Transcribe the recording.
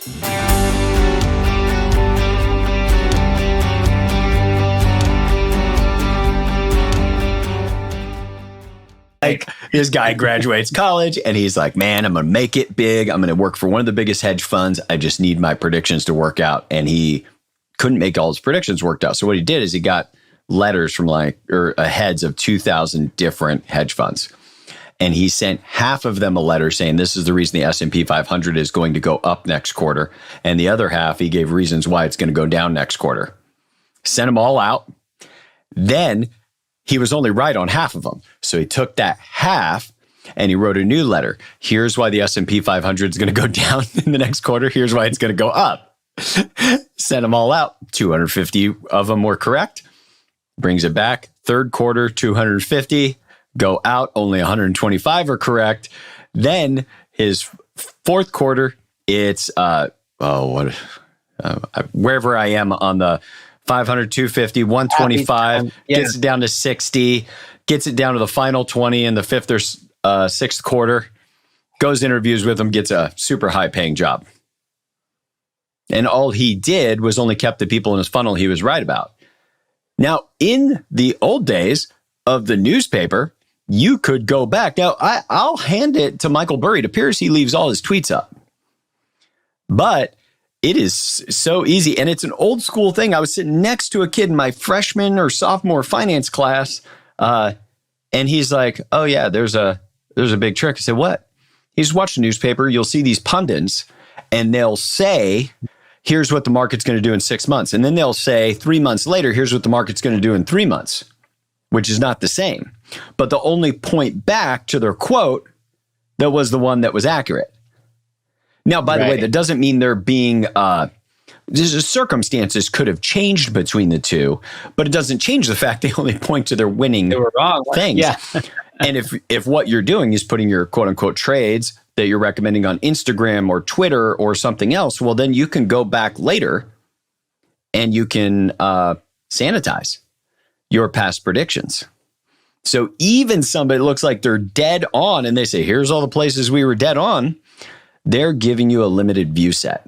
Like, this guy graduates college and he's like, man, I'm going to make it big. I'm going to work for one of the biggest hedge funds. I just need my predictions to work out. And he couldn't make all his predictions worked out. So what he did is he got letters from heads of 2,000 different hedge funds. And he sent half of them a letter saying, this is the reason the S&P 500 is going to go up next quarter. And the other half, he gave reasons why it's going to go down next quarter. Sent them all out. Then he was only right on half of them. So he took that half and he wrote a new letter. Here's why the S&P 500 is going to go down in the next quarter. Here's why it's going to go up. Sent them all out. 250 of them were correct. Brings it back. Third quarter, 250. Go out. Only 125 are correct. Then his fourth quarter, it's wherever I am on the 500, 250, 125, gets it down to 60, gets it down to the final 20 in the fifth or sixth quarter, goes interviews with them, gets a super high paying job. And all he did was only kept the people in his funnel he was right about. Now, in the old days of the newspaper, you could go back. Now, I'll hand it to Michael Burry. It appears he leaves all his tweets up. But it is so easy, and it's an old school thing. I was sitting next to a kid in my freshman or sophomore finance class, and he's like, "Oh yeah, there's a big trick." I said, "What?" He's watched the newspaper. You'll see these pundits, and they'll say, "Here's what the market's going to do in 6 months," and then they'll say 3 months later, "Here's what the market's going to do in 3 months," which is not the same. But they'll only point back to their quote that was the one that was accurate. Now, by the way, that doesn't mean they're being, circumstances could have changed between the two, but it doesn't change the fact they only point to their winning things. Yeah. And if what you're doing is putting your quote unquote trades that you're recommending on Instagram or Twitter or something else, well, then you can go back later and you can sanitize your past predictions. So even somebody looks like they're dead on and they say, here's all the places we were dead on. They're giving you a limited view set.